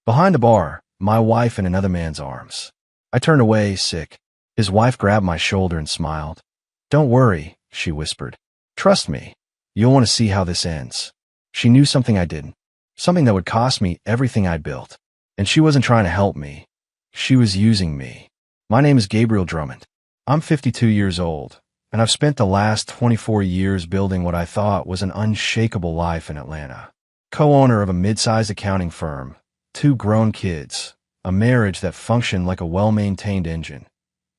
Behind the bar, my wife in another man's arms. I turned away, sick. His wife grabbed my shoulder and smiled. "Don't worry," she whispered. "Trust me. You'll want to see how this ends." She knew something I didn't. Something that would cost me everything I'd built. And she wasn't trying to help me. She was using me. My name is Gabriel Drummond. I'm 52 years old, and I've spent the last 24 years building what I thought was an unshakable life in Atlanta. Co-owner of a mid-sized accounting firm, 2 grown kids, a marriage that functioned like a well-maintained engine.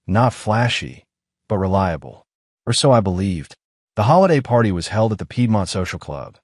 Not flashy, but reliable. Or so I believed. The holiday party was held at the Piedmont Social Club,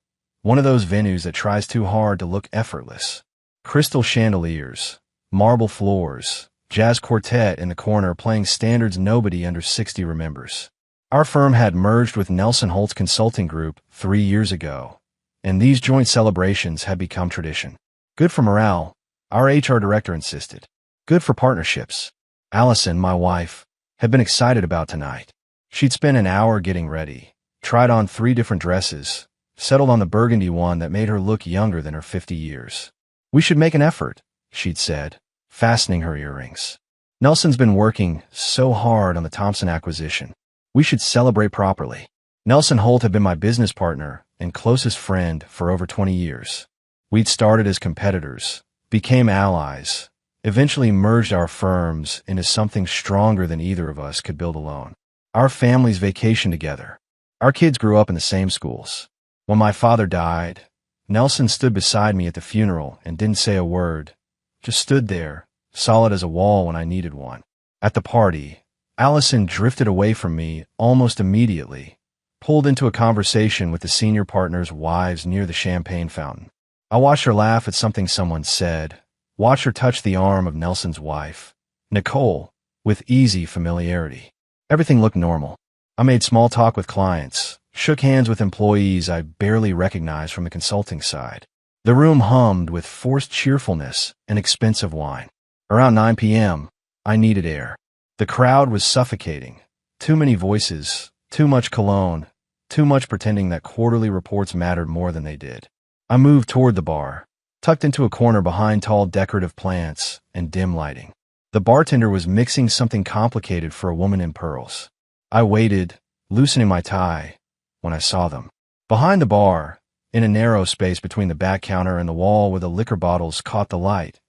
one of those venues that tries too hard to look effortless. Crystal chandeliers, marble floors, jazz quartet in the corner playing standards nobody under 60 remembers. Our firm had merged with Nelson Holt's consulting group 3 years ago, and these joint celebrations had become tradition. Good for morale, our HR director insisted. Good for partnerships. Allison, my wife, had been excited about tonight. She'd spent an hour getting ready, tried on 3 different dresses, settled on the burgundy one that made her look younger than her 50 years. "We should make an effort," she'd said, fastening her earrings. "Nelson's been working so hard on the Thompson acquisition. We should celebrate properly." Nelson Holt had been my business partner and closest friend for over 20 years. We'd started as competitors, became allies, eventually merged our firms into something stronger than either of us could build alone. Our families vacationed together. Our kids grew up in the same schools. When my father died, Nelson stood beside me at the funeral and didn't say a word, just stood there, solid as a wall when I needed one. At the party, Allison drifted away from me almost immediately, pulled into a conversation with the senior partners' wives near the champagne fountain. I watched her laugh at something someone said, watched her touch the arm of Nelson's wife, Nicole, with easy familiarity. Everything looked normal. I made small talk with clients, shook hands with employees I barely recognized from the consulting side. The room hummed with forced cheerfulness and expensive wine. Around 9 p.m., I needed air. The crowd was suffocating. Too many voices, too much cologne, too much pretending that quarterly reports mattered more than they did. I moved toward the bar, tucked into a corner behind tall decorative plants and dim lighting. The bartender was mixing something complicated for a woman in pearls. I waited, loosening my tie, when I saw them. Behind the bar, in a narrow space between the back counter and the wall where the liquor bottles caught the light,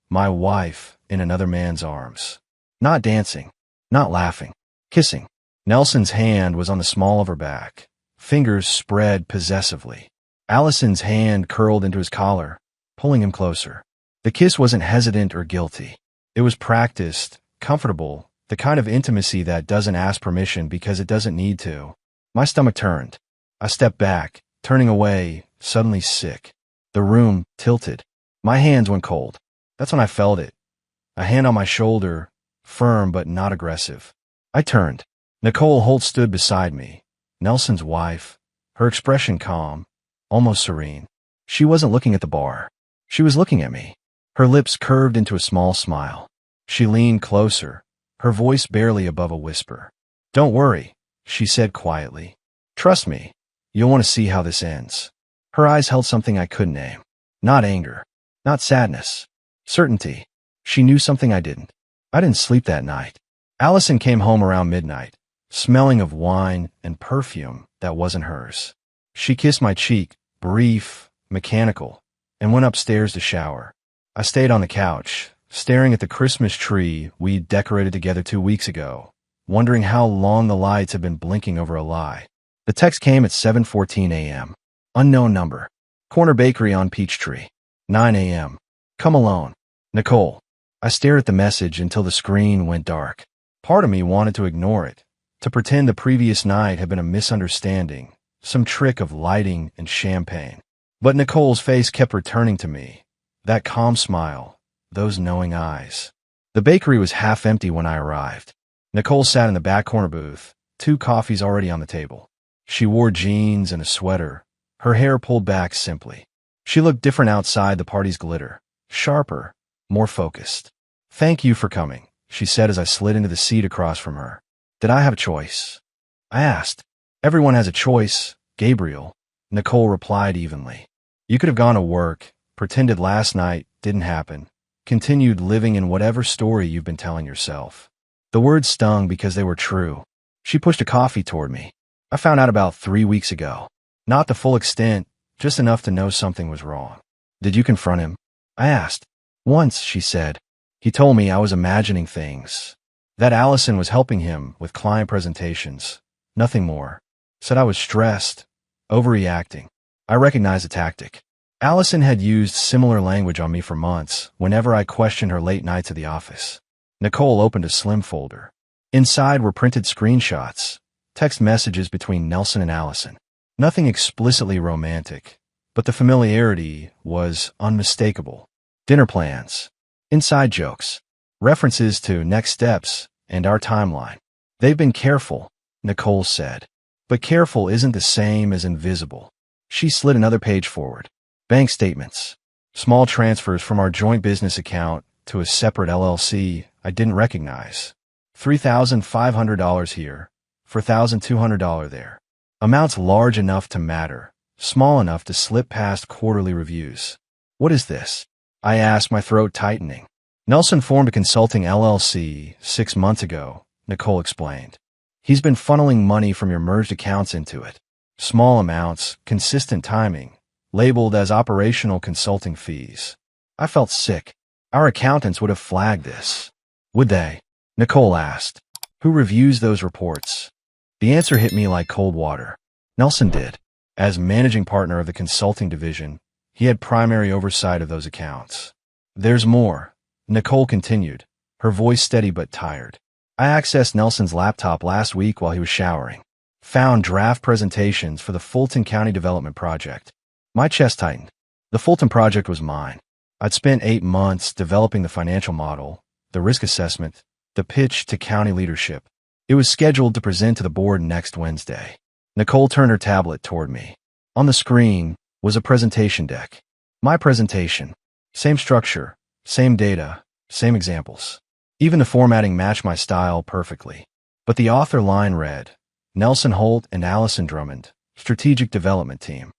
my wife in another man's arms. Not dancing, not laughing, kissing. Nelson's hand was on the small of her back, fingers spread possessively. Allison's hand curled into his collar, pulling him closer. The kiss wasn't hesitant or guilty. It was practiced, comfortable, the kind of intimacy that doesn't ask permission because it doesn't need to. My stomach turned. I stepped back, turning away, suddenly sick. The room tilted. My hands went cold. That's when I felt it. A hand on my shoulder, firm but not aggressive. I turned. Nicole Holt stood beside me, Nelson's wife, her expression calm, almost serene. She wasn't looking at the bar. She was looking at me. Her lips curved into a small smile. She leaned closer, her voice barely above a whisper. "Don't worry," she said quietly. "Trust me. You'll want to see how this ends." Her eyes held something I couldn't name. Not anger. Not sadness. Certainty. She knew something I didn't. I didn't sleep that night. Allison came home around midnight, smelling of wine and perfume that wasn't hers. She kissed my cheek, brief, mechanical, and went upstairs to shower. I stayed on the couch, staring at the Christmas tree we'd decorated together 2 weeks ago, wondering how long the lights had been blinking over a lie. The text came at 7:14 a.m. Unknown number. Corner bakery on Peachtree. 9 a.m. Come alone. Nicole. I stared at the message until the screen went dark. Part of me wanted to ignore it, to pretend the previous night had been a misunderstanding, some trick of lighting and champagne. But Nicole's face kept returning to me, that calm smile, those knowing eyes. The bakery was half empty when I arrived. Nicole sat in the back corner booth, 2 coffees already on the table. She wore jeans and a sweater, her hair pulled back simply. She looked different outside the party's glitter, sharper, more focused. "Thank you for coming," she said as I slid into the seat across from her. "Did I have a choice?" I asked. "Everyone has a choice, Gabriel," Nicole replied evenly. "You could have gone to work, pretended last night didn't happen, continued living in whatever story you've been telling yourself. The words stung because they were true. She pushed a coffee toward me. I found out about 3 weeks ago. Not the full extent, just enough to know something was wrong. Did you confront him? I asked. Once, she said. He told me I was imagining things. That Allison was helping him with client presentations. Nothing more. Said I was stressed, overreacting. I recognized the tactic. Allison had used similar language on me for months whenever I questioned her late nights at the office. Nicole opened a slim folder. Inside were printed screenshots, text messages between Nelson and Allison. Nothing explicitly romantic, but the familiarity was unmistakable. Dinner plans, inside jokes, references to next steps and our timeline. They've been careful, Nicole said. But careful isn't the same as invisible. She slid another page forward. Bank statements. Small transfers from our joint business account to a separate LLC I didn't recognize. $3,500 here, $4,200 there. Amounts large enough to matter, small enough to slip past quarterly reviews. What is this? I asked, my throat tightening. Nelson formed a consulting LLC 6 months ago, Nicole explained. He's been funneling money from your merged accounts into it. Small amounts, consistent timing, labeled as operational consulting fees. I felt sick. Our accountants would have flagged this. Would they? Nicole asked. Who reviews those reports? The answer hit me like cold water. Nelson did. As managing partner of the consulting division, he had primary oversight of those accounts. There's more, Nicole continued, her voice steady but tired. I accessed Nelson's laptop last week while he was showering. Found draft presentations for the Fulton County Development Project. My chest tightened. The Fulton project was mine. I'd spent 8 months developing the financial model, the risk assessment, the pitch to county leadership. It was scheduled to present to the board next Wednesday. Nicole turned her tablet toward me. On the screen was a presentation deck. My presentation. Same structure, same data, same examples. Even the formatting matched my style perfectly. But the author line read, Nelson Holt and Allison Drummond, Strategic Development Team.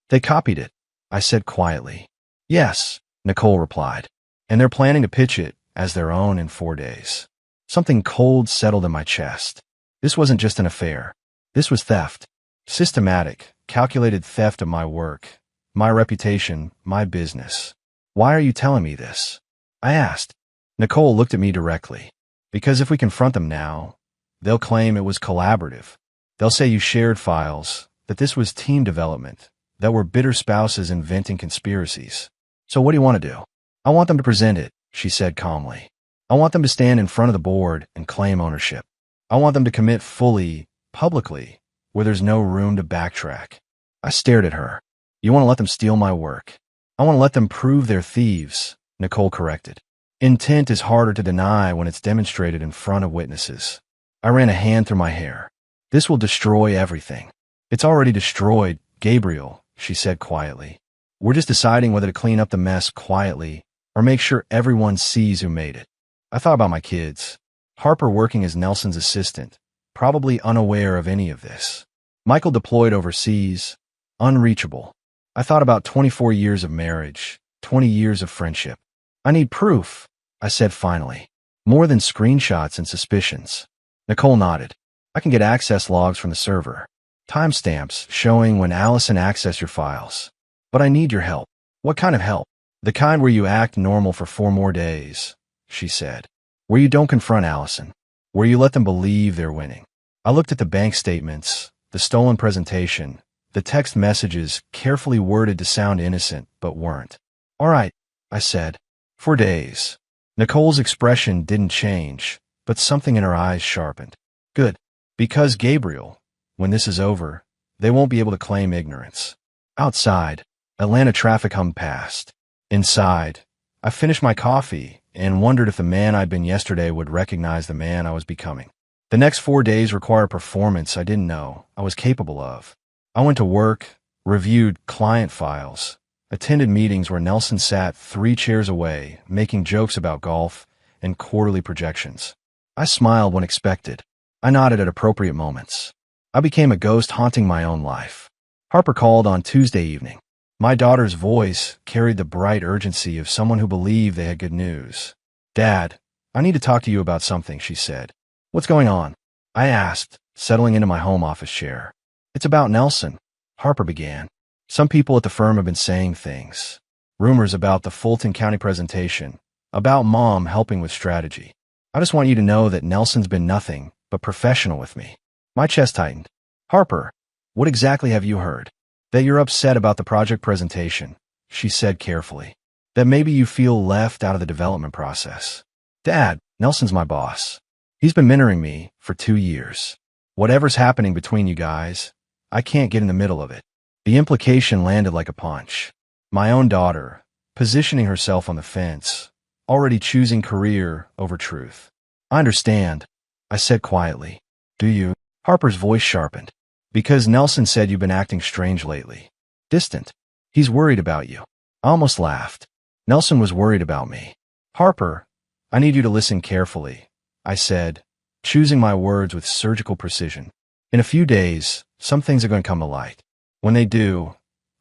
They copied it, I said quietly. Yes, Nicole replied. And they're planning to pitch it as their own in 4 days. Something cold settled in my chest. This wasn't just an affair. This was theft. Systematic, calculated theft of my work, my reputation, my business. Why are you telling me this? I asked. Nicole looked at me directly. Because if we confront them now, they'll claim it was collaborative. They'll say you shared files, that this was team development, that we're bitter spouses inventing conspiracies. So what do you want to do? I want them to present it, she said calmly. I want them to stand in front of the board and claim ownership. I want them to commit fully, publicly, where there's no room to backtrack. I stared at her. You want to let them steal my work? I want to let them prove they're thieves, Nicole corrected. Intent is harder to deny when it's demonstrated in front of witnesses. I ran a hand through my hair. This will destroy everything. It's already destroyed, Gabriel, she said quietly. We're just deciding whether to clean up the mess quietly or make sure everyone sees who made it. I thought about my kids. Harper working as Nelson's assistant, probably unaware of any of this. Michael deployed overseas, unreachable. I thought about 24 years of marriage, 20 years of friendship. I need proof, I said finally. More than screenshots and suspicions. Nicole nodded. I can get access logs from the server. Timestamps showing when Allison accessed your files. But I need your help. What kind of help? The kind where you act normal for 4 more days, she said. Where you don't confront Allison. Where you let them believe they're winning. I looked at the bank statements, the stolen presentation, the text messages carefully worded to sound innocent but weren't. All right, I said. 4 days. Nicole's expression didn't change, but something in her eyes sharpened. Good. Because, Gabriel, when this is over, they won't be able to claim ignorance. Outside, Atlanta traffic hummed past. Inside, I finished my coffee and wondered if the man I'd been yesterday would recognize the man I was becoming. The next 4 days required performance I didn't know I was capable of. I went to work, reviewed client files, attended meetings where Nelson sat 3 chairs away, making jokes about golf and quarterly projections. I smiled when expected. I nodded at appropriate moments. I became a ghost haunting my own life. Harper called on Tuesday evening. My daughter's voice carried the bright urgency of someone who believed they had good news. Dad, I need to talk to you about something, she said. What's going on? I asked, settling into my home office chair. It's about Nelson, Harper began. Some people at the firm have been saying things. Rumors about the Fulton County presentation, about Mom helping with strategy. I just want you to know that Nelson's been nothing but professional with me. My chest tightened. Harper, what exactly have you heard? That you're upset about the project presentation, she said carefully. That maybe you feel left out of the development process. Dad, Nelson's my boss. He's been mentoring me for 2 years. Whatever's happening between you guys, I can't get in the middle of it. The implication landed like a punch. My own daughter, positioning herself on the fence, already choosing career over truth. I understand, I said quietly. Do you? Harper's voice sharpened. Because Nelson said you've been acting strange lately. Distant. He's worried about you. I almost laughed. Nelson was worried about me. Harper, I need you to listen carefully, I said, choosing my words with surgical precision. In a few days, some things are going to come to light. When they do,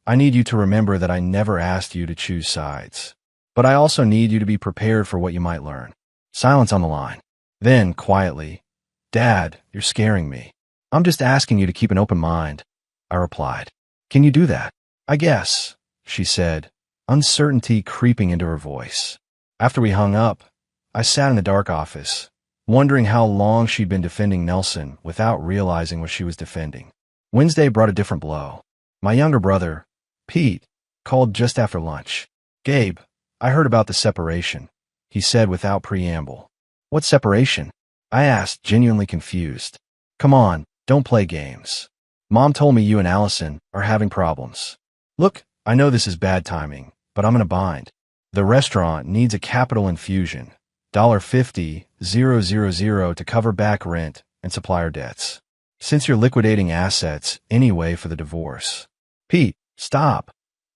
I need you to remember that I never asked you to choose sides. But I also need you to be prepared for what you might learn. Silence on the line. Then, quietly, Dad, you're scaring me. I'm just asking you to keep an open mind, I replied. Can you do that? I guess, she said, uncertainty creeping into her voice. After we hung up, I sat in the dark office, wondering how long she'd been defending Nelson without realizing what she was defending. Wednesday brought a different blow. My younger brother, Pete, called just after lunch. Gabe, I heard about the separation, he said without preamble. What separation? I asked, genuinely confused. Come on, don't play games. Mom told me you and Allison are having problems. Look, I know this is bad timing, but I'm in a bind. The restaurant needs a capital infusion, $50,000 to cover back rent and supplier debts. Since you're liquidating assets anyway for the divorce. Pete, stop.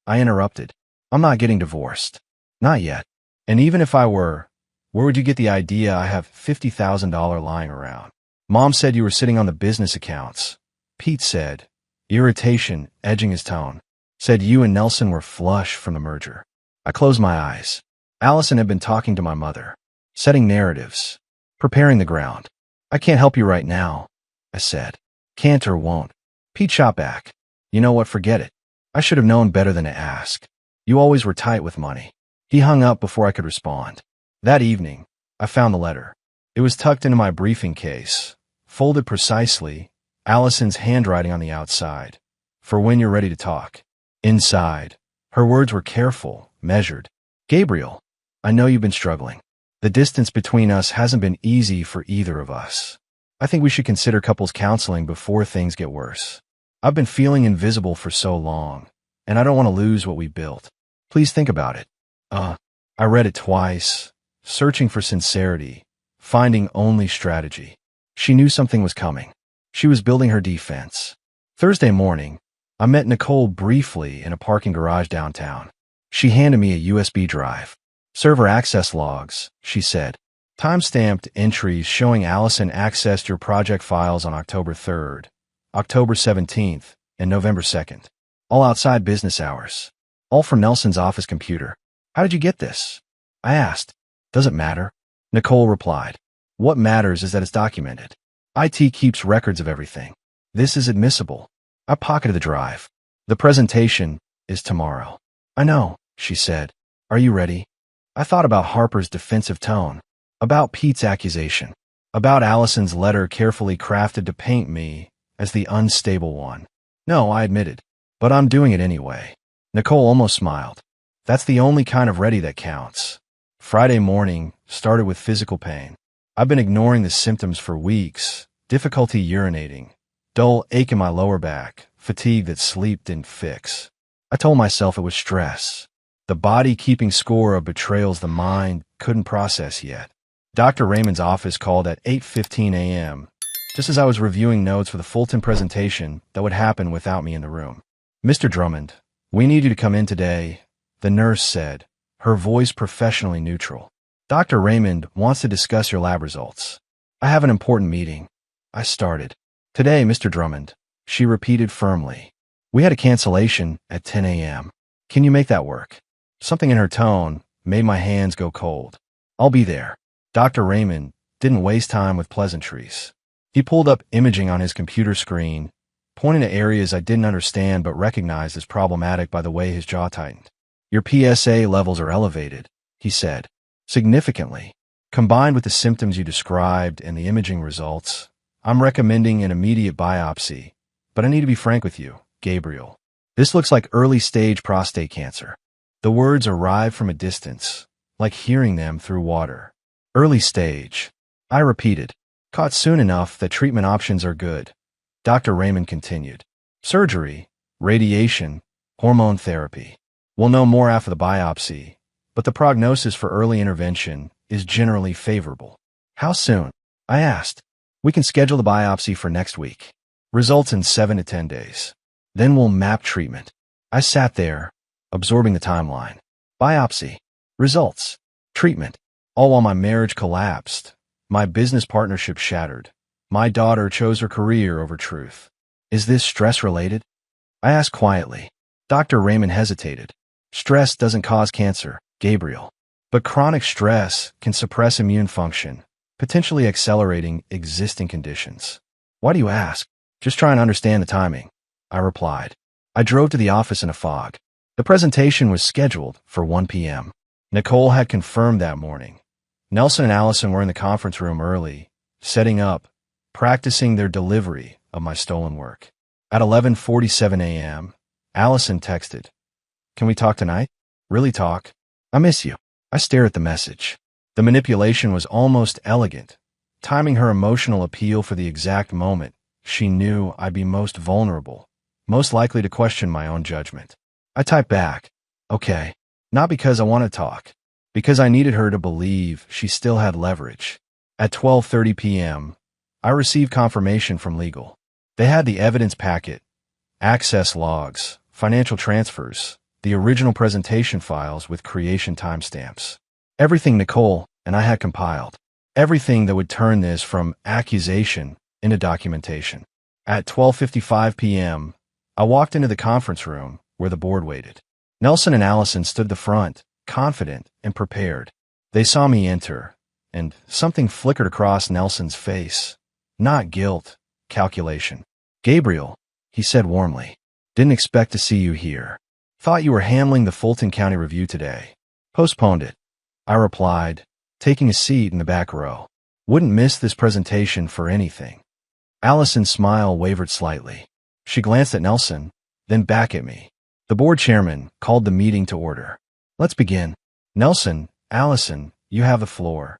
I interrupted. I'm not getting divorced. Not yet. And even if I were, where would you get the idea I have $50,000 lying around? Mom said you were sitting on the business accounts. Pete said, irritation edging his tone. Said you and Nelson were flush from the merger. I closed my eyes. Allison had been talking to my mother, setting narratives, preparing the ground. I can't help you right now, I said. Can't or won't. Pete shot back. You know what, forget it. I should have known better than to ask. You always were tight with money. He hung up before I could respond. That evening, I found the letter. It was tucked into my briefing case, folded precisely, Allison's handwriting on the outside, for when you're ready to talk. Inside, her words were careful, measured. Gabriel, I know you've been struggling. The distance between us hasn't been easy for either of us. I think we should consider couples counseling before things get worse. I've been feeling invisible for so long, and I don't want to lose what we built. Please think about it. I read it twice, searching for sincerity, finding only strategy. She knew something was coming. She was building her defense. Thursday morning, I met Nicole briefly in a parking garage downtown. She handed me a USB drive. Server access logs, she said. Time-stamped entries showing Allison accessed your project files on October 3rd, October 17th, and November 2nd. All outside business hours. All from Nelson's office computer. How did you get this? I asked. Does it matter? Nicole replied. What matters is that it's documented. IT keeps records of everything. This is admissible. I pocketed the drive. The presentation is tomorrow. I know, she said. Are you ready? I thought about Harper's defensive tone, about Pete's accusation, about Allison's letter carefully crafted to paint me as the unstable one. No, I admitted, but I'm doing it anyway. Nicole almost smiled. That's the only kind of ready that counts. Friday morning started with physical pain. I've been ignoring the symptoms for weeks. Difficulty urinating, dull ache in my lower back, fatigue that sleep didn't fix. I told myself it was stress. The body keeping score of betrayals the mind couldn't process yet. Dr. Raymond's office called at 8:15 a.m., just as I was reviewing notes for the Fulton presentation that would happen without me in the room. Mr. Drummond, we need you to come in today, the nurse said, her voice professionally neutral. Dr. Raymond wants to discuss your lab results. I have an important meeting. I started. Today, Mr. Drummond, she repeated firmly. We had a cancellation at 10 a.m. Can you make that work? Something in her tone made my hands go cold. I'll be there. Dr. Raymond didn't waste time with pleasantries. He pulled up imaging on his computer screen, pointing to areas I didn't understand but recognized as problematic by the way his jaw tightened. Your PSA levels are elevated, he said, significantly. Combined with the symptoms you described and the imaging results, I'm recommending an immediate biopsy. But I need to be frank with you, Gabriel. This looks like early-stage prostate cancer. The words arrived from a distance, like hearing them through water. Early stage. I repeated, caught soon enough that treatment options are good. Dr. Raymond continued. Surgery, radiation, hormone therapy. We'll know more after the biopsy, but the prognosis for early intervention is generally favorable. How soon? I asked. We can schedule the biopsy for next week. Results in 7 to 10 days. Then we'll map treatment. I sat there, absorbing the timeline. Biopsy. Results. Treatment. All while my marriage collapsed. My business partnership shattered. My daughter chose her career over truth. Is this stress-related? I asked quietly. Dr. Raymond hesitated. Stress doesn't cause cancer, Gabriel. But chronic stress can suppress immune function, potentially accelerating existing conditions. Why do you ask? Just trying to understand the timing, I replied. I drove to the office in a fog. The presentation was scheduled for 1 p.m. Nicole had confirmed that morning. Nelson and Allison were in the conference room early, setting up, practicing their delivery of my stolen work. At 11:47 a.m., Allison texted, Can we talk tonight? Really talk? I miss you. I stared at the message. The manipulation was almost elegant, timing her emotional appeal for the exact moment she knew I'd be most vulnerable, most likely to question my own judgment. I typed back, okay, not because I want to talk, because I needed her to believe she still had leverage. At 12:30 p.m., I received confirmation from legal. They had the evidence packet, access logs, financial transfers, the original presentation files with creation timestamps. Everything Nicole and I had compiled. Everything that would turn this from accusation into documentation. At 12:55 p.m., I walked into the conference room where the board waited. Nelson and Allison stood at the front, confident and prepared. They saw me enter, and something flickered across Nelson's face. Not guilt, calculation. Gabriel, he said warmly, didn't expect to see you here. Thought you were handling the Fulton County Review today. Postponed it. I replied, taking a seat in the back row. Wouldn't miss this presentation for anything. Allison's smile wavered slightly. She glanced at Nelson, then back at me. The board chairman called the meeting to order. Let's begin. Nelson, Allison, you have the floor.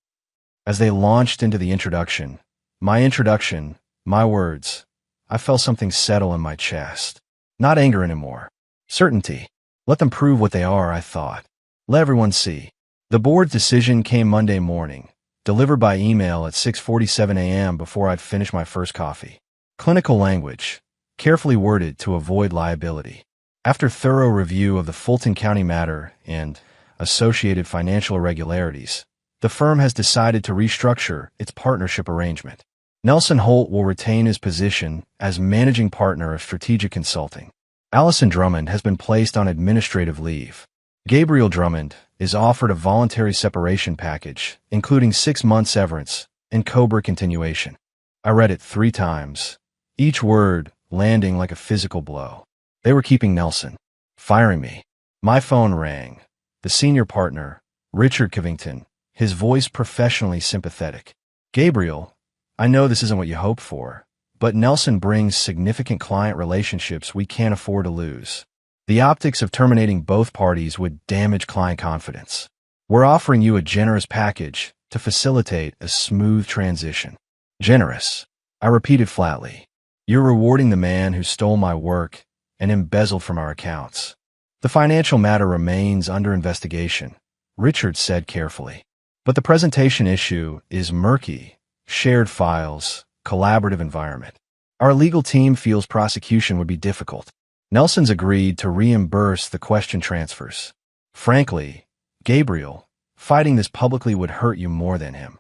As they launched into the introduction, my words, I felt something settle in my chest. Not anger anymore. Certainty. Let them prove what they are, I thought. Let everyone see. The board's decision came Monday morning, delivered by email at 6:47 a.m. before I'd finished my first coffee. Clinical language, carefully worded to avoid liability. After thorough review of the Fulton County matter and associated financial irregularities, the firm has decided to restructure its partnership arrangement. Nelson Holt will retain his position as managing partner of strategic consulting. Allison Drummond has been placed on administrative leave. Gabriel Drummond is offered a voluntary separation package, including 6 months severance and COBRA continuation. I read it 3 times, each word landing like a physical blow. They were keeping Nelson, firing me. My phone rang. The senior partner, Richard Covington, his voice professionally sympathetic. Gabriel, I know this isn't what you hoped for, but Nelson brings significant client relationships we can't afford to lose. The optics of terminating both parties would damage client confidence. We're offering you a generous package to facilitate a smooth transition. Generous, I repeated flatly. You're rewarding the man who stole my work and embezzled from our accounts. The financial matter remains under investigation, Richard said carefully. But the presentation issue is murky, shared files, collaborative environment. Our legal team feels prosecution would be difficult. Nelson's agreed to reimburse the question transfers. Frankly, Gabriel, fighting this publicly would hurt you more than him.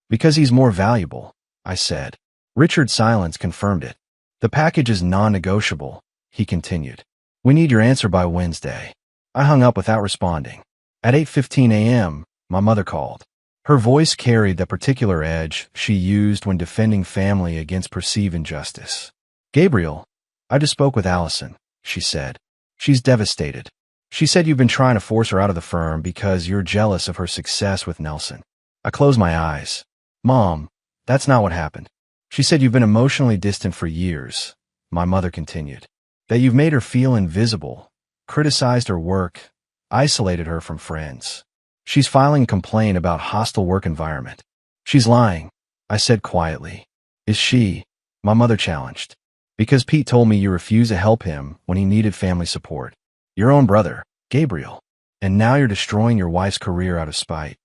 Because he's more valuable, I said. Richard's silence confirmed it. The package is non-negotiable, he continued. We need your answer by Wednesday. I hung up without responding. At 8:15 a.m., my mother called. Her voice carried that particular edge she used when defending family against perceived injustice. "Gabriel, I just spoke with Allison," she said. "She's devastated. She said you've been trying to force her out of the firm because you're jealous of her success with Nelson." I closed my eyes. "Mom, that's not what happened. She said you've been emotionally distant for years," my mother continued. "That you've made her feel invisible, criticized her work, isolated her from friends. She's filing a complaint about hostile work environment." "She's lying," I said quietly. "Is she?" my mother challenged. "Because Pete told me you refused to help him when he needed family support. Your own brother, Gabriel. And now you're destroying your wife's career out of spite."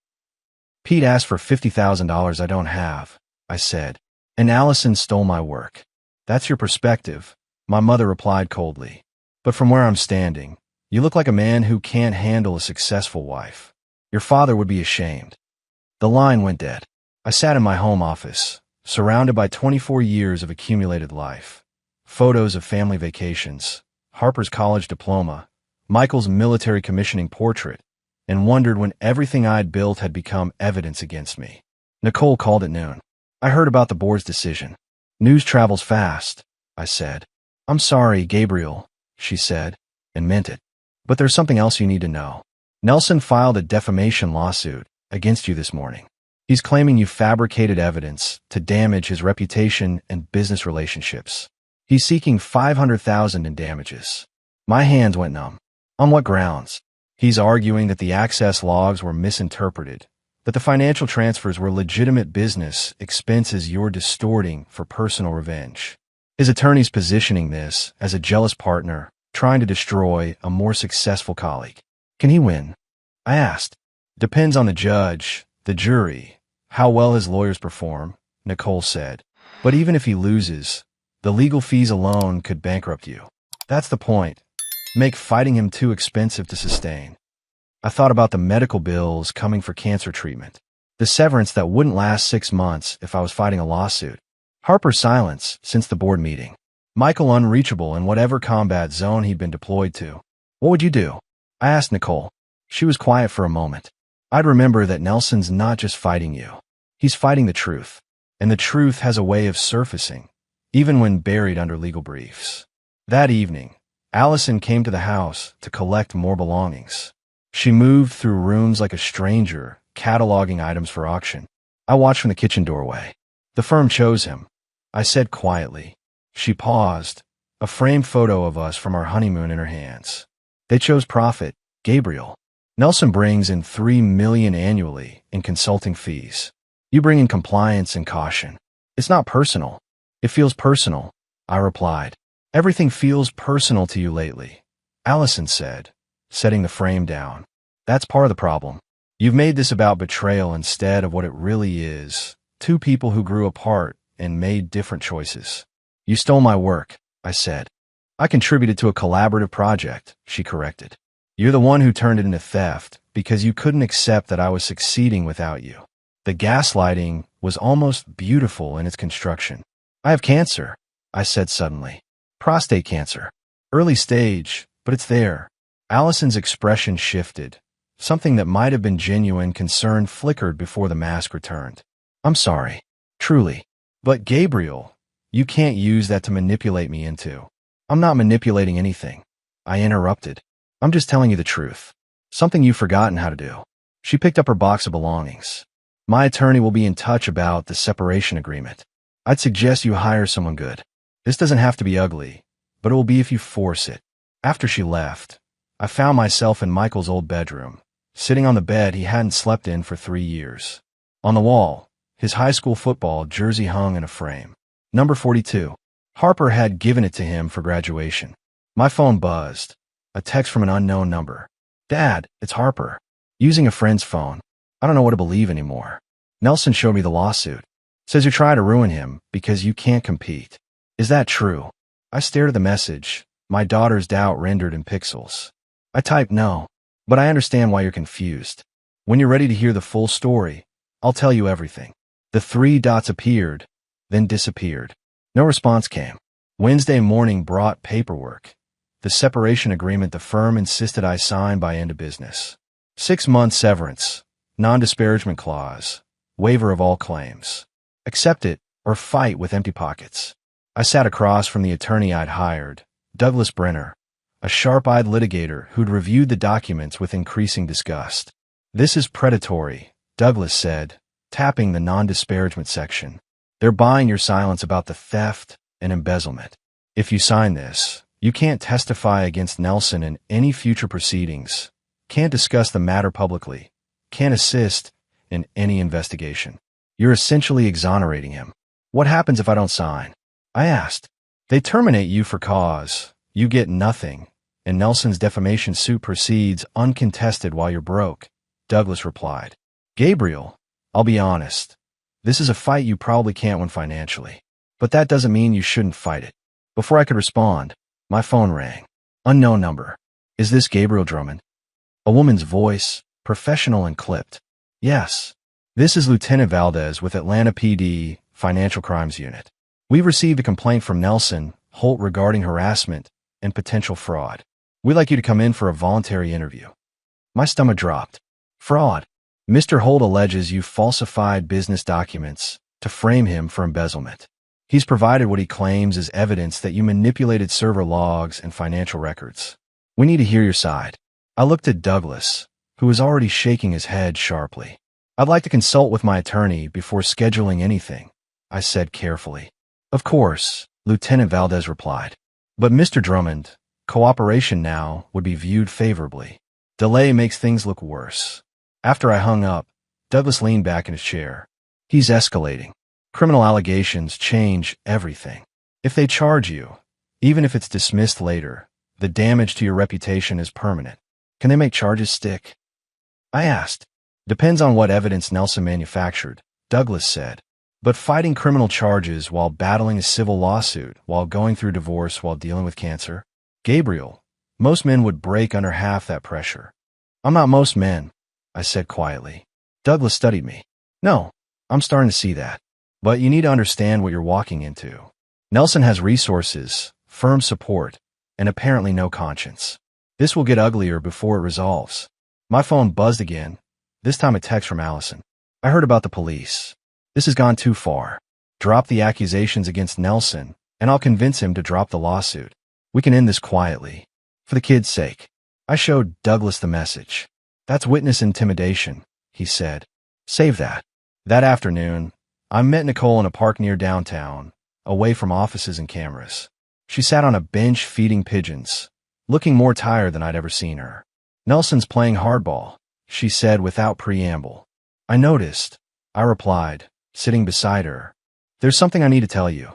"Pete asked for $50,000 I don't have," I said. "And Allison stole my work." "That's your perspective," my mother replied coldly. "But from where I'm standing, you look like a man who can't handle a successful wife. Your father would be ashamed." The line went dead. I sat in my home office, surrounded by 24 years of accumulated life. Photos of family vacations, Harper's college diploma, Michael's military commissioning portrait, and wondered when everything I'd built had become evidence against me. Nicole called at noon. "I heard about the board's decision." "News travels fast," I said. "I'm sorry, Gabriel," she said, and meant it. "But there's something else you need to know. Nelson filed a defamation lawsuit against you this morning. He's claiming you fabricated evidence to damage his reputation and business relationships. He's seeking $500,000 in damages." My hands went numb. "On what grounds?" "He's arguing that the access logs were misinterpreted, that the financial transfers were legitimate business expenses you're distorting for personal revenge. His attorney's positioning this as a jealous partner trying to destroy a more successful colleague." "Can he win?" I asked. "Depends on the judge, the jury, how well his lawyers perform," Nicole said. "But even if he loses, the legal fees alone could bankrupt you. That's the point. Make fighting him too expensive to sustain." I thought about the medical bills coming for cancer treatment, the severance that wouldn't last 6 months if I was fighting a lawsuit, Harper's silence since the board meeting, Michael unreachable in whatever combat zone he'd been deployed to. "What would you do?" I asked Nicole. She was quiet for a moment. "I'd remember that Nelson's not just fighting you. He's fighting the truth. And the truth has a way of surfacing, even when buried under legal briefs." That evening, Allison came to the house to collect more belongings. She moved through rooms like a stranger, cataloging items for auction. I watched from the kitchen doorway. "The firm chose him," I said quietly. She paused, a framed photo of us from our honeymoon in her hands. "They chose profit, Gabriel. Nelson brings in $3 million annually in consulting fees. You bring in compliance and caution. It's not personal." "It feels personal," I replied. "Everything feels personal to you lately," Allison said, setting the frame down. "That's part of the problem. You've made this about betrayal instead of what it really is, two people who grew apart and made different choices." "You stole my work," I said. "I contributed to a collaborative project," she corrected. "You're the one who turned it into theft because you couldn't accept that I was succeeding without you." The gaslighting was almost beautiful in its construction. "I have cancer," I said suddenly. "Prostate cancer. Early stage, but it's there." Allison's expression shifted. Something that might have been genuine concern flickered before the mask returned. "I'm sorry. Truly. But Gabriel, you can't use that to manipulate me into." "I'm not manipulating anything," I interrupted. "I'm just telling you the truth. Something you've forgotten how to do." She picked up her box of belongings. "My attorney will be in touch about the separation agreement. I'd suggest you hire someone good. This doesn't have to be ugly, but it will be if you force it." After she left, I found myself in Michael's old bedroom, sitting on the bed he hadn't slept in for 3 years. On the wall, his high school football jersey hung in a frame. Number 42. Harper had given it to him for graduation. My phone buzzed. A text from an unknown number. "Dad, it's Harper. Using a friend's phone. I don't know what to believe anymore. Nelson showed me the lawsuit. Says you're trying to ruin him because you can't compete. Is that true?" I stared at the message, my daughter's doubt rendered in pixels. I typed no, but I understand why you're confused. When you're ready to hear the full story, I'll tell you everything. The 3 dots appeared, then disappeared. No response came. Wednesday morning brought paperwork. the separation agreement the firm insisted I sign by end of business. 6-month severance, non-disparagement clause, waiver of all claims. Accept it or fight with empty pockets. I sat across from the attorney I'd hired, Douglas Brenner, a sharp-eyed litigator who'd reviewed the documents with increasing disgust. This is predatory, Douglas said, tapping the non-disparagement section. They're buying your silence about the theft and embezzlement. If you sign this, you can't testify against Nelson in any future proceedings, can't discuss the matter publicly, can't assist in any investigation. You're essentially exonerating him. What happens if I don't sign? I asked. They terminate you for cause. You get nothing, and Nelson's defamation suit proceeds uncontested while you're broke, Douglas replied. Gabriel, I'll be honest. This is a fight you probably can't win financially. But that doesn't mean you shouldn't fight it. Before I could respond, my phone rang. Unknown number. Is this Gabriel Drummond? A woman's voice, professional and clipped. Yes. This is Lieutenant Valdez with Atlanta PD, Financial Crimes Unit. We've received a complaint from Nelson Holt regarding harassment and potential fraud. We'd like you to come in for a voluntary interview. My stomach dropped. Fraud. Mr. Holt alleges you falsified business documents to frame him for embezzlement. He's provided what he claims is evidence that you manipulated server logs and financial records. We need to hear your side. I looked at Douglas, who was already shaking his head sharply. I'd like to consult with my attorney before scheduling anything, I said carefully. Of course, Lieutenant Valdez replied. But Mr. Drummond, cooperation now would be viewed favorably. Delay makes things look worse. After I hung up, Douglas leaned back in his chair. He's escalating. Criminal allegations change everything. If they charge you, even if it's dismissed later, the damage to your reputation is permanent. Can they make charges stick? I asked. Depends on what evidence Nelson manufactured, Douglas said. But fighting criminal charges while battling a civil lawsuit, while going through divorce, while dealing with cancer? Gabriel, most men would break under half that pressure. I'm not most men, I said quietly. Douglas studied me. No, I'm starting to see that. But you need to understand what you're walking into. Nelson has resources, firm support, and apparently no conscience. This will get uglier before it resolves. My phone buzzed again, this time a text from Allison. I heard about the police. This has gone too far. Drop the accusations against Nelson, and I'll convince him to drop the lawsuit. We can end this quietly. For the kid's sake. I showed Douglas the message. That's witness intimidation, he said. Save that. That afternoon, I met Nicole in a park near downtown, away from offices and cameras. She sat on a bench feeding pigeons, looking more tired than I'd ever seen her. Nelson's playing hardball, she said without preamble. I noticed, I replied, sitting beside her. There's something I need to tell you,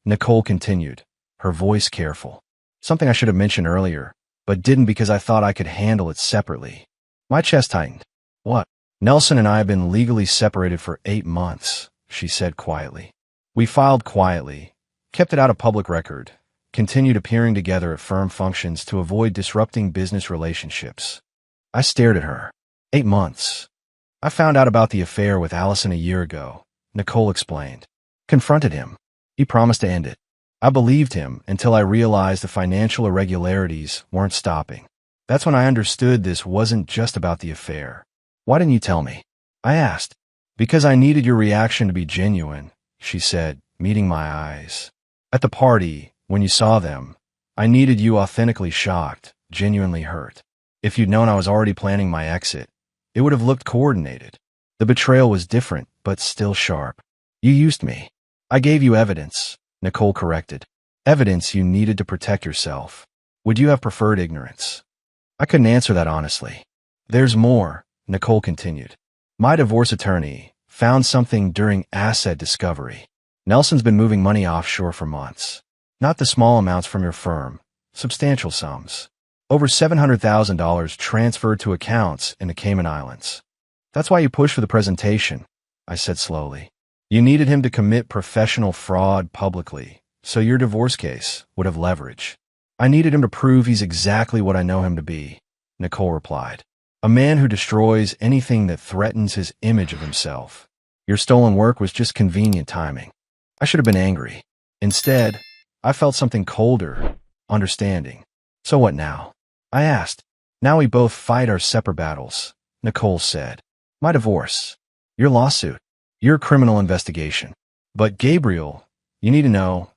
Nicole continued, her voice careful. Something I should have mentioned earlier, but didn't because I thought I could handle it separately. My chest tightened. What? Nelson and I have been legally separated for 8 months, she said quietly. We filed quietly, kept it out of public record, continued appearing together at firm functions to avoid disrupting business relationships. I stared at her. 8 months. I found out about the affair with Allison a year ago, Nicole explained. Confronted him. He promised to end it. I believed him until I realized the financial irregularities weren't stopping. That's when I understood this wasn't just about the affair. Why didn't you tell me? I asked. Because I needed your reaction to be genuine, she said, meeting my eyes. At the party, when you saw them, I needed you authentically shocked, genuinely hurt. If you'd known I was already planning my exit, it would have looked coordinated. The betrayal was different, but still sharp. You used me. I gave you evidence, Nicole corrected. Evidence you needed to protect yourself. Would you have preferred ignorance? I couldn't answer that honestly. There's more, Nicole continued. My divorce attorney found something during asset discovery. Nelson's been moving money offshore for months. Not the small amounts from your firm, substantial sums. Over $700,000 transferred to accounts in the Cayman Islands. That's why you pushed for the presentation, I said slowly. You needed him to commit professional fraud publicly, so your divorce case would have leverage. I needed him to prove he's exactly what I know him to be, Nicole replied. A man who destroys anything that threatens his image of himself. Your stolen work was just convenient timing. I should have been angry. Instead, I felt something colder, understanding. So what now? I asked. Now we both fight our separate battles, Nicole said. My divorce. Your lawsuit. Your criminal investigation. But Gabriel, you need to know,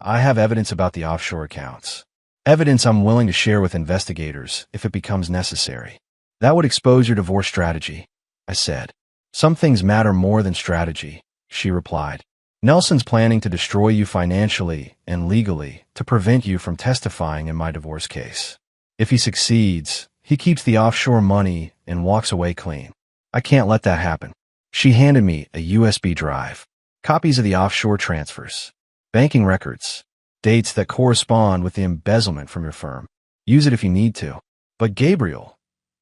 I have evidence about the offshore accounts. Evidence I'm willing to share with investigators if it becomes necessary. That would expose your divorce strategy, I said. Some things matter more than strategy, she replied. Nelson's planning to destroy you financially and legally to prevent you from testifying in my divorce case. If he succeeds, he keeps the offshore money and walks away clean. I can't let that happen. She handed me a USB drive, copies of the offshore transfers, banking records, dates that correspond with the embezzlement from your firm. Use it if you need to. But Gabriel,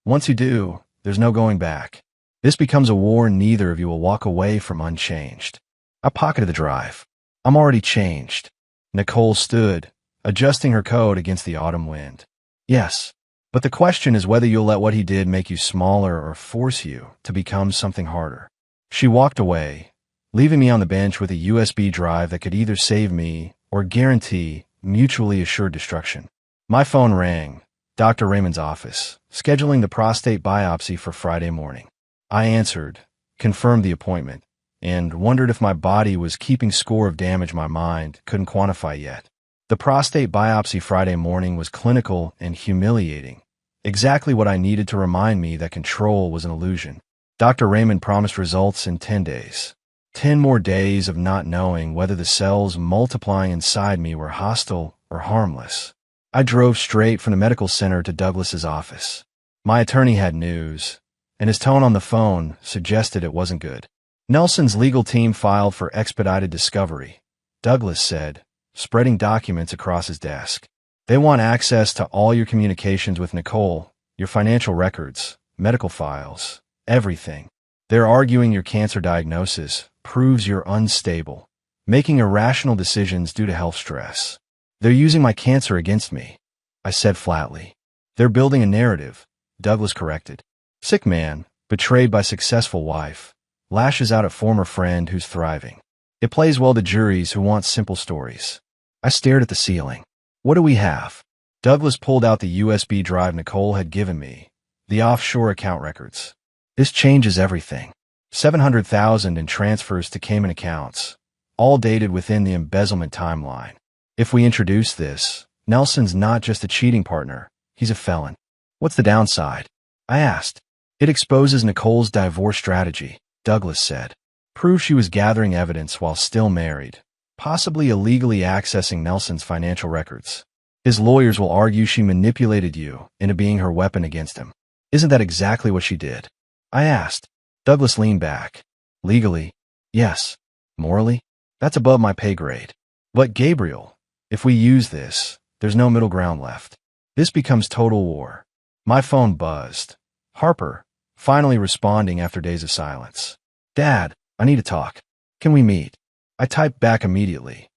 once you do, there's no going back. This becomes a war neither of you will walk away from unchanged. I pocketed the drive. I'm already changed. Nicole stood, adjusting her coat against the autumn wind. Yes, but the question is whether you'll let what he did make you smaller or force you to become something harder. She walked away, leaving me on the bench with a USB drive that could either save me or guarantee mutually assured destruction. My phone rang, Dr. Raymond's office, scheduling the prostate biopsy for Friday morning. I answered, confirmed the appointment, and wondered if my body was keeping score of damage my mind couldn't quantify yet. The prostate biopsy Friday morning was clinical and humiliating, exactly what I needed to remind me that control was an illusion. Dr. Raymond promised results in 10 days. 10 more days of not knowing whether the cells multiplying inside me were hostile or harmless. I drove straight from the medical center to Douglas's office. My attorney had news, and his tone on the phone suggested it wasn't good. Nelson's legal team filed for expedited discovery, Douglas said, spreading documents across his desk. They want access to all your communications with Nicole, your financial records, medical files, everything. They're arguing your cancer diagnosis proves you're unstable, making irrational decisions due to health stress. They're using my cancer against me, I said flatly. They're building a narrative, Douglas corrected. Sick man, betrayed by successful wife, lashes out at former friend who's thriving. It plays well to juries who want simple stories. I stared at the ceiling. What do we have? Douglas pulled out the USB drive Nicole had given me, the offshore account records. This changes everything. 700,000 in transfers to Cayman accounts, all dated within the embezzlement timeline. If we introduce this, Nelson's not just a cheating partner, he's a felon. What's the downside? I asked. It exposes Nicole's divorce strategy, Douglas said. Proves she was gathering evidence while still married, possibly illegally accessing Nelson's financial records. His lawyers will argue she manipulated you into being her weapon against him. Isn't that exactly what she did? I asked. Douglas leaned back. Legally, yes. Morally, that's above my pay grade. But Gabriel, if we use this, there's no middle ground left. This becomes total war. My phone buzzed. Harper, finally responding after days of silence. Dad, I need to talk. Can we meet? I typed back immediately.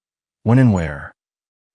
When and where?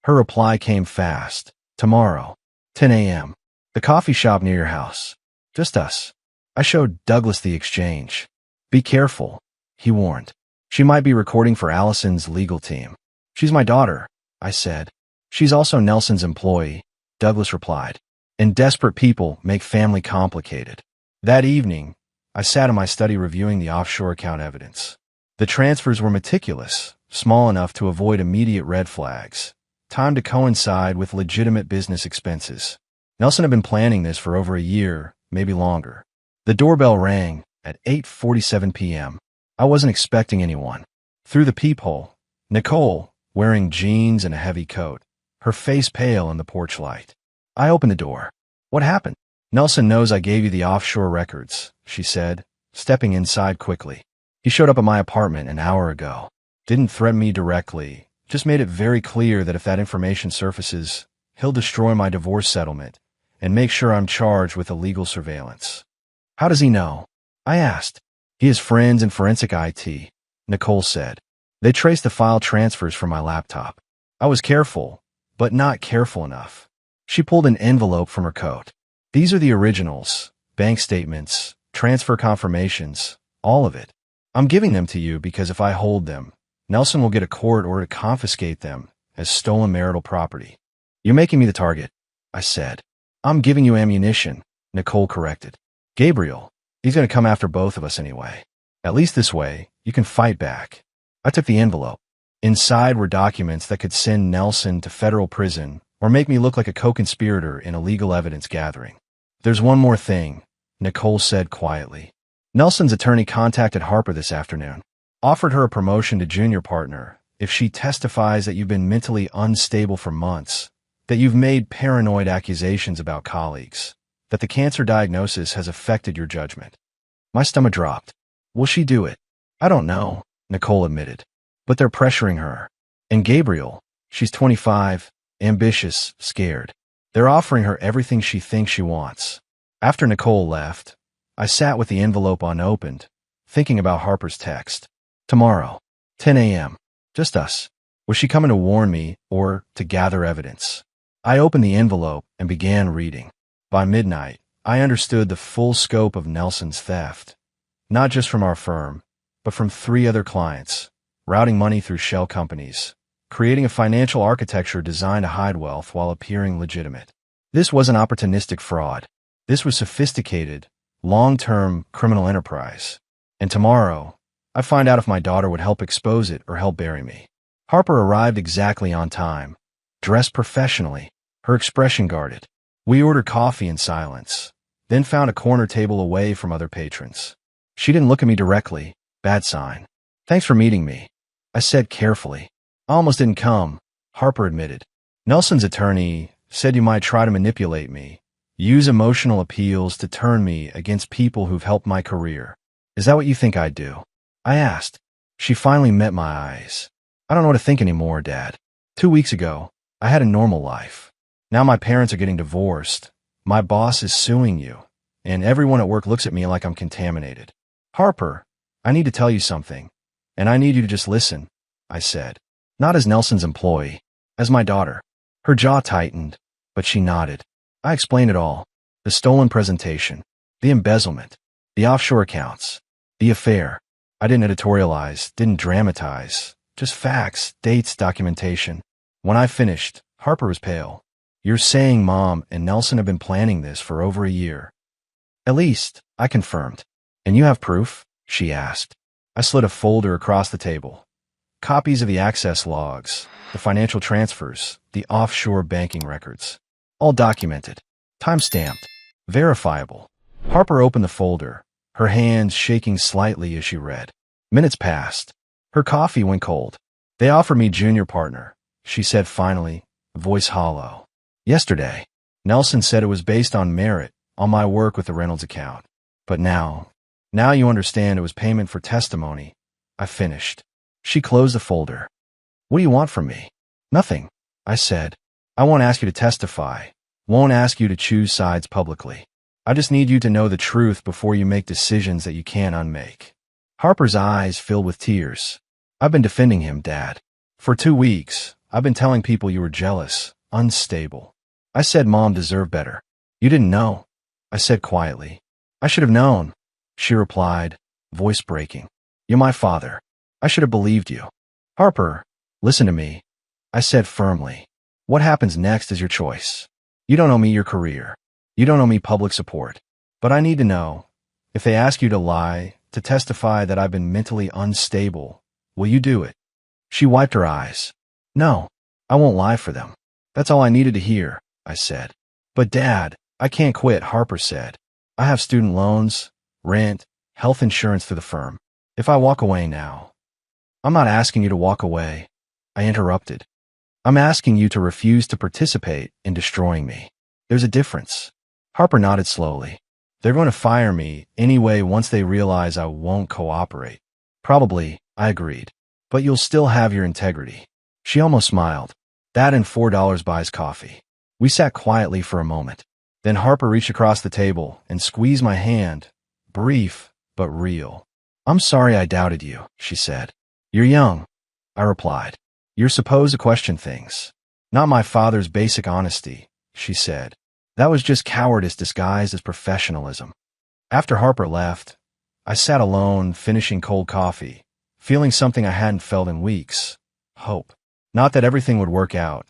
Her reply came fast. Tomorrow, 10 a.m. The coffee shop near your house. Just us. I showed Douglas the exchange. Be careful, he warned. She might be recording for Allison's legal team. She's my daughter, I said. She's also Nelson's employee, Douglas replied. And desperate people make family complicated. That evening, I sat in my study reviewing the offshore account evidence. The transfers were meticulous, small enough to avoid immediate red flags, timed to coincide with legitimate business expenses. Nelson had been planning this for over a year, maybe longer. The doorbell rang at 8:47 p.m. I wasn't expecting anyone. Through the peephole, Nicole, wearing jeans and a heavy coat, her face pale in the porch light. I opened the door. What happened? Nelson knows I gave you the offshore records, she said, stepping inside quickly. He showed up at my apartment an hour ago. Didn't threaten me directly, just made it very clear that if that information surfaces, he'll destroy my divorce settlement and make sure I'm charged with illegal surveillance. How does he know? I asked. He has friends in forensic IT, Nicole said. They traced the file transfers from my laptop. I was careful, but not careful enough. She pulled an envelope from her coat. These are the originals, bank statements, transfer confirmations, all of it. I'm giving them to you because if I hold them, Nelson will get a court order to confiscate them as stolen marital property. You're making me the target, I said. I'm giving you ammunition, Nicole corrected. Gabriel, he's going to come after both of us anyway. At least this way, you can fight back. I took the envelope. Inside were documents that could send Nelson to federal prison or make me look like a co-conspirator in a legal evidence gathering. There's one more thing, Nicole said quietly. Nelson's attorney contacted Harper this afternoon, offered her a promotion to junior partner if she testifies that you've been mentally unstable for months, that you've made paranoid accusations about colleagues, that the cancer diagnosis has affected your judgment. My stomach dropped. Will she do it? I don't know, Nicole admitted. But they're pressuring her. And Gabriel, she's 25, ambitious, scared. They're offering her everything she thinks she wants. After Nicole left, I sat with the envelope unopened, thinking about Harper's text. Tomorrow, 10 a.m. Just us. Was she coming to warn me or to gather evidence? I opened the envelope and began reading. By midnight, I understood the full scope of Nelson's theft. Not just from our firm, but from 3 other clients, routing money through shell companies, creating a financial architecture designed to hide wealth while appearing legitimate. This wasn't opportunistic fraud. This was sophisticated, long-term criminal enterprise. And tomorrow, I'd find out if my daughter would help expose it or help bury me. Harper arrived exactly on time, dressed professionally, her expression guarded. We ordered coffee in silence, then found a corner table away from other patrons. She didn't look at me directly, bad sign. Thanks for meeting me, I said carefully. I almost didn't come, Harper admitted. Nelson's attorney said you might try to manipulate me, use emotional appeals to turn me against people who've helped my career. Is that what you think I'd do? I asked. She finally met my eyes. I don't know what to think anymore, Dad. 2 weeks ago, I had a normal life. Now my parents are getting divorced. My boss is suing you, and everyone at work looks at me like I'm contaminated. Harper, I need to tell you something, and I need you to just listen, I said. Not as Nelson's employee, as my daughter. Her jaw tightened, but she nodded. I explained it all. The stolen presentation, the embezzlement, the offshore accounts, the affair. I didn't editorialize, didn't dramatize, just facts, dates, documentation. When I finished, Harper was pale. You're saying Mom and Nelson have been planning this for over a year. At least, I confirmed. And you have proof? She asked. I slid a folder across the table. Copies of the access logs, the financial transfers, the offshore banking records. All documented, time-stamped, verifiable. Harper opened the folder, her hands shaking slightly as she read. Minutes passed. Her coffee went cold. They offered me junior partner, she said finally, voice hollow. Yesterday, Nelson said it was based on merit, on my work with the Reynolds account. But now you understand it was payment for testimony. I finished. She closed the folder. What do you want from me? Nothing, I said. I won't ask you to testify. Won't ask you to choose sides publicly. I just need you to know the truth before you make decisions that you can't unmake. Harper's eyes filled with tears. I've been defending him, Dad. For 2 weeks, I've been telling people you were jealous, unstable. I said Mom deserved better. You didn't know, I said quietly. I should have known, she replied, voice breaking. You're my father. I should have believed you. Harper, listen to me, I said firmly. What happens next is your choice. You don't owe me your career. You don't owe me public support. But I need to know, if they ask you to lie, to testify that I've been mentally unstable, will you do it? She wiped her eyes. No, I won't lie for them. That's all I needed to hear, I said. But Dad, I can't quit, Harper said. I have student loans, rent, health insurance through the firm. If I walk away now. I'm not asking you to walk away, I interrupted. I'm asking you to refuse to participate in destroying me. There's a difference. Harper nodded slowly. They're going to fire me anyway once they realize I won't cooperate. Probably, I agreed. But you'll still have your integrity. She almost smiled. That and $4 buys coffee. We sat quietly for a moment. Then Harper reached across the table and squeezed my hand, brief but real. I'm sorry I doubted you, she said. You're young, I replied. You're supposed to question things. Not my father's basic honesty, she said. That was just cowardice disguised as professionalism. After Harper left, I sat alone, finishing cold coffee, feeling something I hadn't felt in weeks. Hope. Not that everything would work out,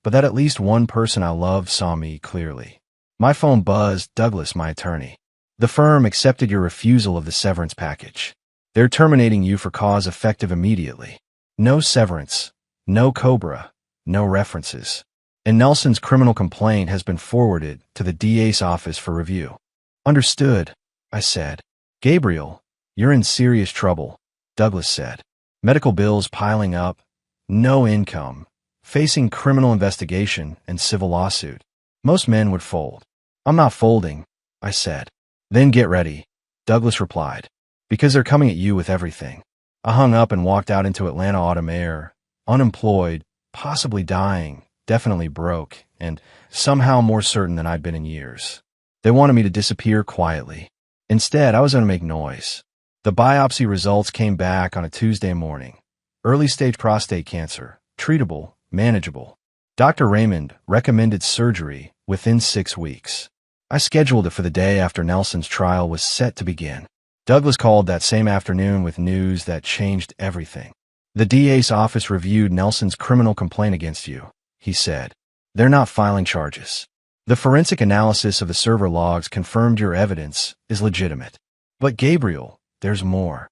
but that at least one person I loved saw me clearly. My phone buzzed. Douglas, my attorney. The firm accepted your refusal of the severance package. They're terminating you for cause effective immediately. No severance, no COBRA, no references. And Nelson's criminal complaint has been forwarded to the DA's office for review. Understood, I said. Gabriel, you're in serious trouble, Douglas said. Medical bills piling up, no income, facing criminal investigation and civil lawsuit. Most men would fold. I'm not folding, I said. Then get ready, Douglas replied, because they're coming at you with everything. I hung up and walked out into Atlanta autumn air, unemployed, possibly dying, definitely broke, and somehow more certain than I'd been in years. They wanted me to disappear quietly. Instead, I was going to make noise. The biopsy results came back on a Tuesday morning. Early-stage prostate cancer, treatable, manageable. Dr. Raymond recommended surgery within 6 weeks. I scheduled it for the day after Nelson's trial was set to begin. Douglas called that same afternoon with news that changed everything. The DA's office reviewed Nelson's criminal complaint against you, he said. They're not filing charges. The forensic analysis of the server logs confirmed your evidence is legitimate. But Gabriel, there's more.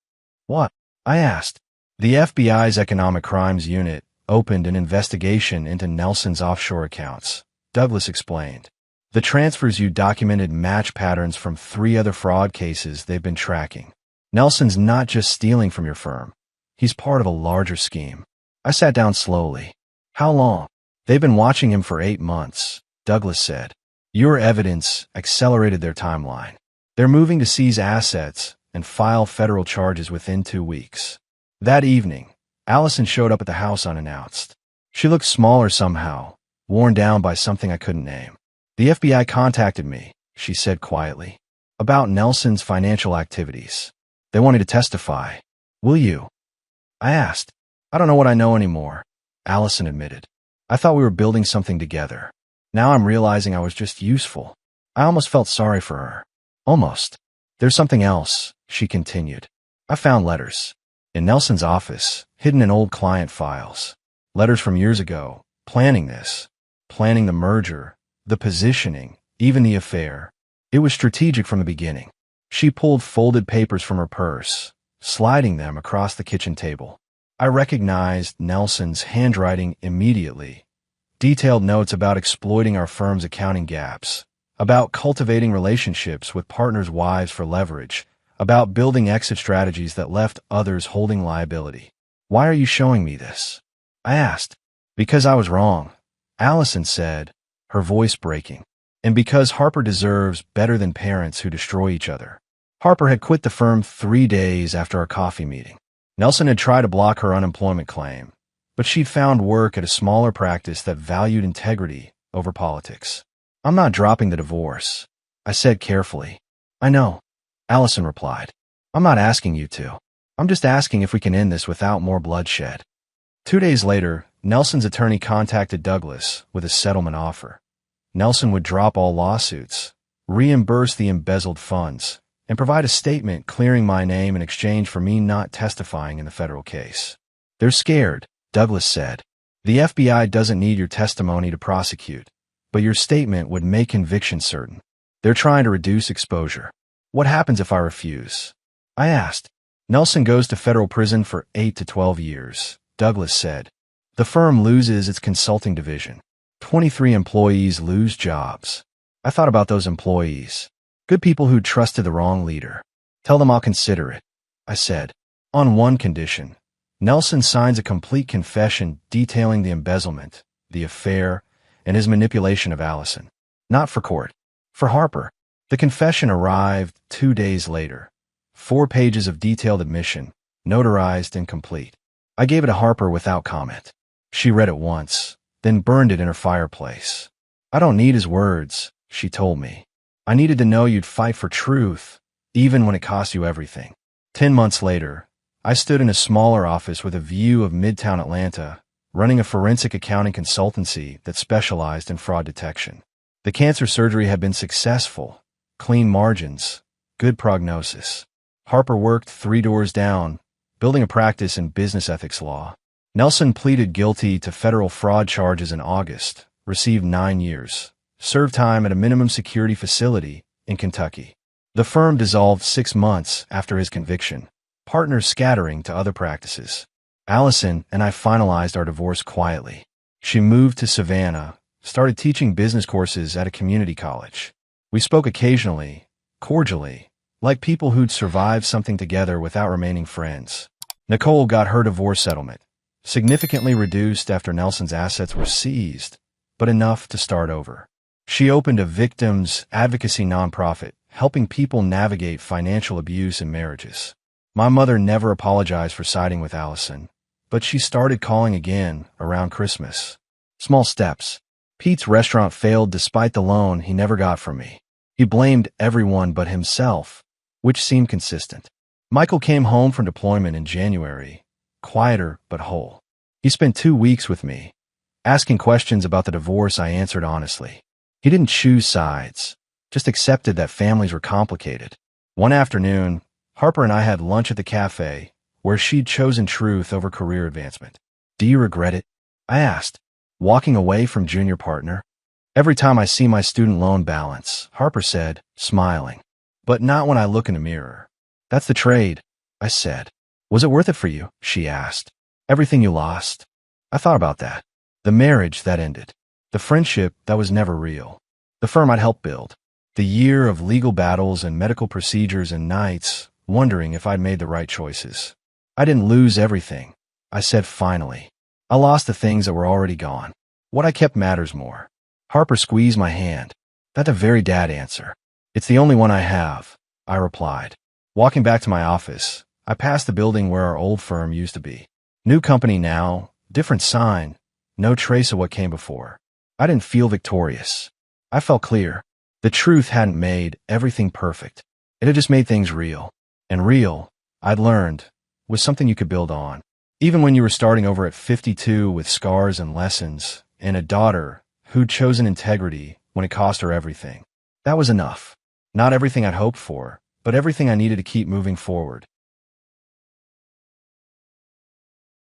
What? I asked. The FBI's Economic Crimes Unit opened an investigation into Nelson's offshore accounts, Douglas explained. The transfers you documented match patterns from 3 other fraud cases they've been tracking. Nelson's not just stealing from your firm. He's part of a larger scheme. I sat down slowly. How long? They've been watching him for 8 months, Douglas said. Your evidence accelerated their timeline. They're moving to seize assets and file federal charges within 2 weeks. That evening, Allison showed up at the house unannounced. She looked smaller somehow, worn down by something I couldn't name. The FBI contacted me, she said quietly, about Nelson's financial activities. They wanted to testify. Will you? I asked. I don't know what I know anymore, Allison admitted. I thought we were building something together. Now I'm realizing I was just useful. I almost felt sorry for her. Almost. There's something else, she continued. I found letters. In Nelson's office, hidden in old client files. Letters from years ago, planning this, planning the merger, the positioning, even the affair. It was strategic from the beginning. She pulled folded papers from her purse, sliding them across the kitchen table. I recognized Nelson's handwriting immediately. Detailed notes about exploiting our firm's accounting gaps, about cultivating relationships with partners' wives for leverage, about building exit strategies that left others holding liability. Why are you showing me this? I asked. Because I was wrong, Allison said, her voice breaking. And because Harper deserves better than parents who destroy each other. Harper had quit the firm 3 days after our coffee meeting. Nelson had tried to block her unemployment claim, but she'd found work at a smaller practice that valued integrity over politics. I'm not dropping the divorce, I said carefully. I know, Allison replied. I'm not asking you to. I'm just asking if we can end this without more bloodshed. 2 days later, Nelson's attorney contacted Douglas with a settlement offer. Nelson would drop all lawsuits, reimburse the embezzled funds, and provide a statement clearing my name in exchange for me not testifying in the federal case. They're scared, Douglas said. The FBI doesn't need your testimony to prosecute, but your statement would make conviction certain. They're trying to reduce exposure. What happens if I refuse? I asked. Nelson goes to federal prison for 8 to 12 years, Douglas said. The firm loses its consulting division. 23 employees lose jobs. I thought about those employees. Good people who trusted the wrong leader. Tell them I'll consider it, I said. On one condition. Nelson signs a complete confession detailing the embezzlement, the affair, and his manipulation of Allison. Not for court. For Harper. The confession arrived 2 days later. 4 pages of detailed admission, notarized and complete. I gave it to Harper without comment. She read it once, then burned it in her fireplace. I don't need his words, she told me. I needed to know you'd fight for truth, even when it cost you everything. 10 months later, I stood in a smaller office with a view of Midtown Atlanta, running a forensic accounting consultancy that specialized in fraud detection. The cancer surgery had been successful, clean margins, good prognosis. Harper worked 3 doors down, building a practice in business ethics law. Nelson pleaded guilty to federal fraud charges in August, received 9 years, served time at a minimum security facility in Kentucky. The firm dissolved 6 months after his conviction, partners scattering to other practices. Allison and I finalized our divorce quietly. She moved to Savannah, started teaching business courses at a community college. We spoke occasionally, cordially, like people who'd survived something together without remaining friends. Nicole got her divorce settlement, significantly reduced after Nelson's assets were seized, but enough to start over. She opened a victims advocacy nonprofit, helping people navigate financial abuse in marriages. My mother never apologized for siding with Allison, but she started calling again around Christmas. Small steps. Pete's restaurant failed despite the loan he never got from me. He blamed everyone but himself, which seemed consistent. Michael came home from deployment in January, quieter but whole. He spent 2 weeks with me, asking questions about the divorce I answered honestly. He didn't choose sides, just accepted that families were complicated. One afternoon, Harper and I had lunch at the cafe, where she'd chosen truth over career advancement. "Do you regret it?" I asked, walking away from junior partner. "Every time I see my student loan balance," Harper said, smiling. "But not when I look in the mirror." "That's the trade," I said. "Was it worth it for you?" she asked. "Everything you lost?" I thought about that. The marriage that ended. The friendship that was never real. The firm I'd helped build. The year of legal battles and medical procedures and nights, wondering if I'd made the right choices. I didn't lose everything, I said finally. I lost the things that were already gone. What I kept matters more. Harper squeezed my hand. "That's a very dad answer." "It's the only one I have," I replied. Walking back to my office, I passed the building where our old firm used to be. New company now, different sign, no trace of what came before. I didn't feel victorious. I felt clear. The truth hadn't made everything perfect. It had just made things real. And real, I'd learned, was something you could build on. Even when you were starting over at 52 with scars and lessons, and a daughter who'd chosen integrity when it cost her everything. That was enough. Not everything I'd hoped for, but everything I needed to keep moving forward.